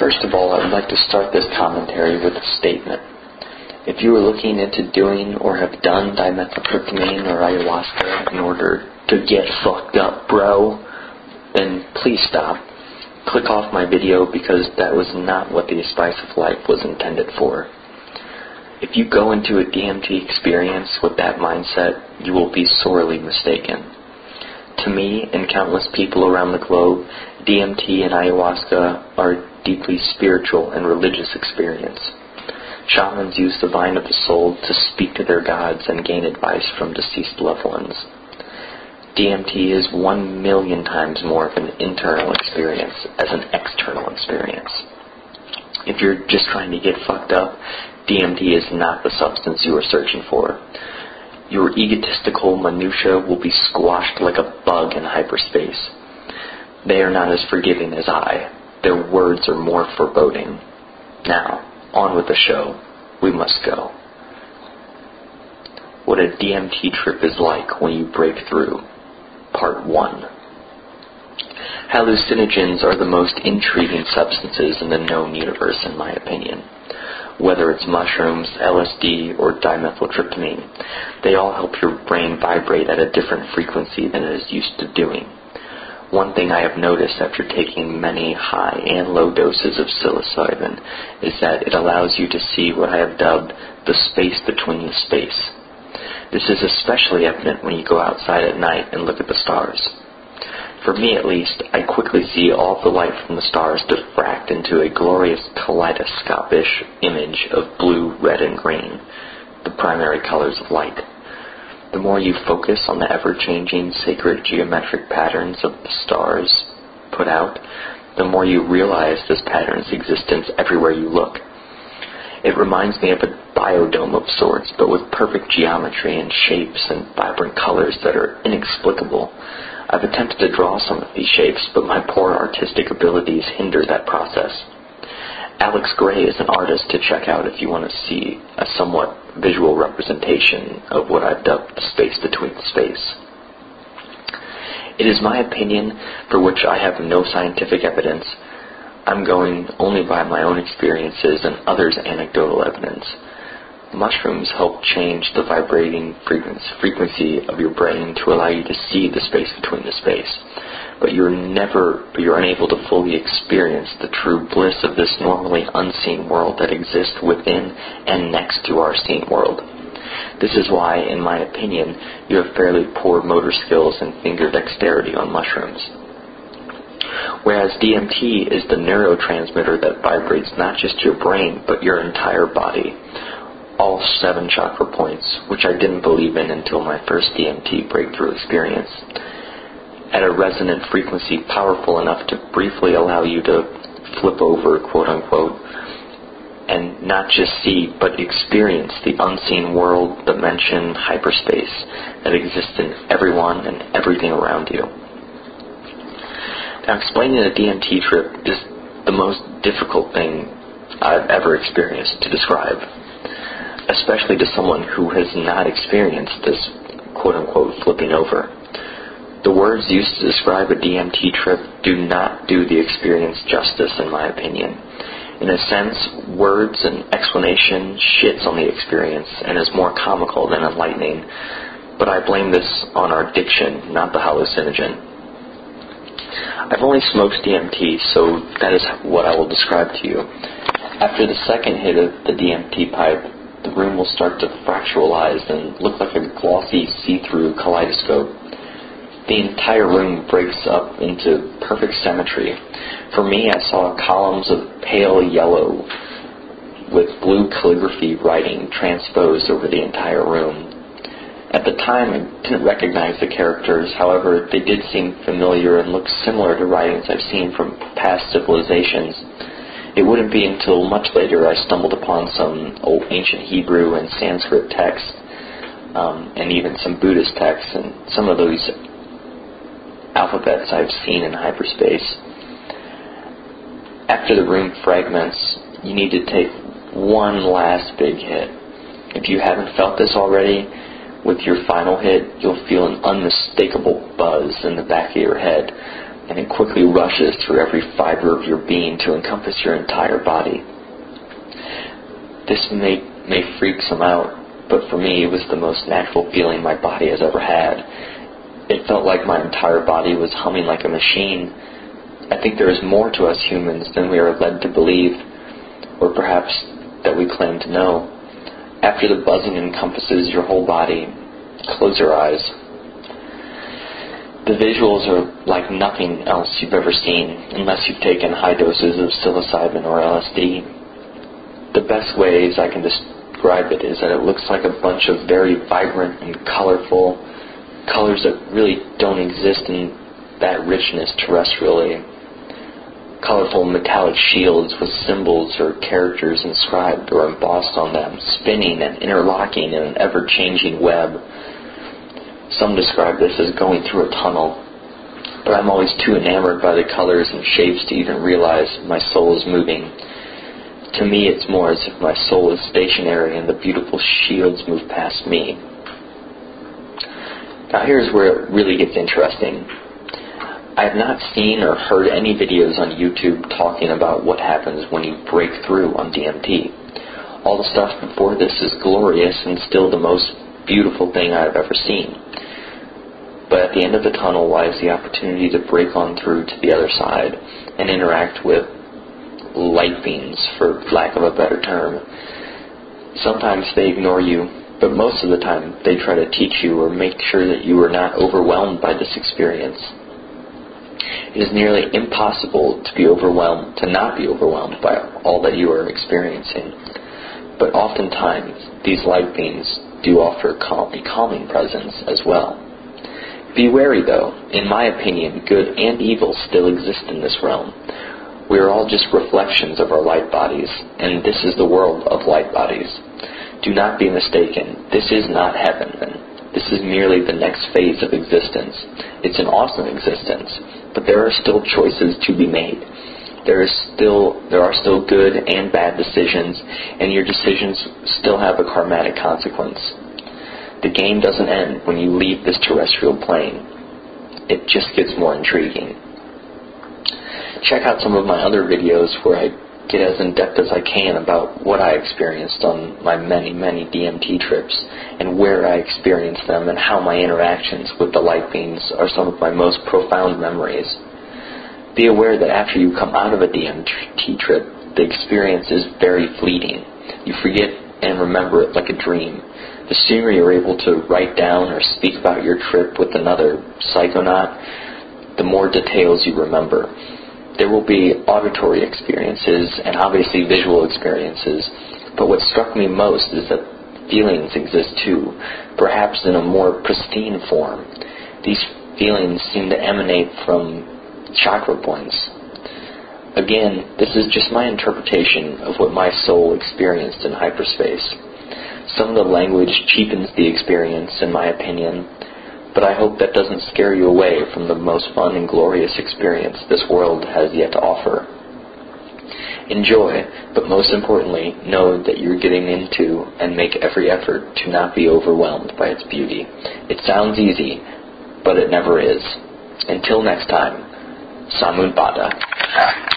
First of all, I would like to start this commentary with a statement. If you are looking into doing or have done dimethyltryptamine or ayahuasca in order to get fucked up, bro, then please stop. Click off my video because that was not what the Spice of Life was intended for. If you go into a DMT experience with that mindset, you will be sorely mistaken. To me and countless people around the globe, DMT and ayahuasca are a deeply spiritual and religious experience. Shamans use the vine of the soul to speak to their gods and gain advice from deceased loved ones. DMT is 1,000,000 times more of an internal experience as an external experience. If you're just trying to get fucked up, DMT is not the substance you are searching for. Your egotistical minutiae will be squashed like a bug in hyperspace. They are not as forgiving as I. Their words are more foreboding. Now, on with the show. We must go. What a DMT trip is like when you break through. Part 1. Hallucinogens are the most intriguing substances in the known universe, in my opinion. Whether it's mushrooms, LSD, or dimethyltryptamine, they all help your brain vibrate at a different frequency than it is used to doing. One thing I have noticed after taking many high and low doses of psilocybin is that it allows you to see what I have dubbed the space between the space. This is especially evident when you go outside at night and look at the stars. For me at least, I quickly see all the light from the stars diffract into a glorious kaleidoscopic image of blue, red, and green, the primary colors of light. The more you focus on the ever-changing sacred geometric patterns of the stars put out, the more you realize this pattern's existence everywhere you look. It reminds me of a biodome of sorts, but with perfect geometry and shapes and vibrant colors that are inexplicable. I've attempted to draw some of these shapes, but my poor artistic abilities hinder that process. Alex Gray is an artist to check out if you want to see a somewhat visual representation of what I've dubbed the space between the space. It is my opinion, for which I have no scientific evidence. I'm going only by my own experiences and others' anecdotal evidence. Mushrooms help change the vibrating frequency of your brain to allow you to see the space between the space. But you're unable to fully experience the true bliss of this normally unseen world that exists within and next to our seen world. This is why, in my opinion, you have fairly poor motor skills and finger dexterity on mushrooms. Whereas DMT is the neurotransmitter that vibrates not just your brain, but your entire body. All 7 chakra points, which I didn't believe in until my first DMT breakthrough experience, at a resonant frequency powerful enough to briefly allow you to flip over, quote-unquote, and not just see, but experience the unseen world, dimension, hyperspace that exists in everyone and everything around you. Now, explaining a DMT trip is the most difficult thing I've ever experienced to describe, especially to someone who has not experienced this quote-unquote flipping over. The words used to describe a DMT trip do not do the experience justice, in my opinion. In a sense, words and explanation shits on the experience and is more comical than enlightening, but I blame this on our diction, not the hallucinogen. I've only smoked DMT, so that is what I will describe to you. After the second hit of the DMT pipe, the room will start to fractalize and look like a glossy, see-through kaleidoscope. The entire room breaks up into perfect symmetry. For me, I saw columns of pale yellow with blue calligraphy writing transposed over the entire room. At the time, I didn't recognize the characters. However, they did seem familiar and look similar to writings I've seen from past civilizations. It wouldn't be until much later I stumbled upon some old ancient Hebrew and Sanskrit texts, and even some Buddhist texts, and some of those alphabets I've seen in hyperspace. After the room fragments, you need to take one last big hit. If you haven't felt this already, with your final hit, you'll feel an unmistakable buzz in the back of your head, and it quickly rushes through every fiber of your being to encompass your entire body. This may freak some out, but for me it was the most natural feeling my body has ever had. It felt like my entire body was humming like a machine. I think there is more to us humans than we are led to believe, or perhaps that we claim to know. After the buzzing encompasses your whole body, close your eyes. The visuals are like nothing else you've ever seen, unless you've taken high doses of psilocybin or LSD. The best ways I can describe it is that it looks like a bunch of very vibrant and colorful colors that really don't exist in that richness terrestrially. Colorful metallic shields with symbols or characters inscribed or embossed on them, spinning and interlocking in an ever-changing web. Some describe this as going through a tunnel, but I'm always too enamored by the colors and shapes to even realize my soul is moving. To me, it's more as if my soul is stationary and the beautiful shields move past me. Now here's where it really gets interesting. I have not seen or heard any videos on YouTube talking about what happens when you break through on DMT. All the stuff before this is glorious and still the most beautiful thing I have ever seen. But at the end of the tunnel lies the opportunity to break on through to the other side and interact with light beings, for lack of a better term. Sometimes they ignore you, but most of the time they try to teach you or make sure that you are not overwhelmed by this experience. It is nearly impossible to not be overwhelmed by all that you are experiencing. But oftentimes, these light beings do offer a calming presence as well. Be wary though. In my opinion, good and evil still exist in this realm. We are all just reflections of our light bodies, and this is the world of light bodies. Do not be mistaken. This is not heaven. This is merely the next phase of existence. It's an awesome existence, but there are still choices to be made. There are still good and bad decisions, and your decisions still have a karmatic consequence. The game doesn't end when you leave this terrestrial plane. It just gets more intriguing. Check out some of my other videos where I get as in-depth as I can about what I experienced on my many, many DMT trips and where I experienced them and how my interactions with the light beings are some of my most profound memories. Be aware that after you come out of a DMT trip, the experience is very fleeting. You forget and remember it like a dream. The sooner you're able to write down or speak about your trip with another psychonaut, the more details you remember. There will be auditory experiences and obviously visual experiences, but what struck me most is that feelings exist too, perhaps in a more pristine form. These feelings seem to emanate from chakra points. Again, this is just my interpretation of what my soul experienced in hyperspace. Some of the language cheapens the experience, in my opinion, but I hope that doesn't scare you away from the most fun and glorious experience this world has yet to offer. Enjoy, but most importantly, know that you're getting into and make every effort to not be overwhelmed by its beauty. It sounds easy, but it never is. Until next time, Samud Bada.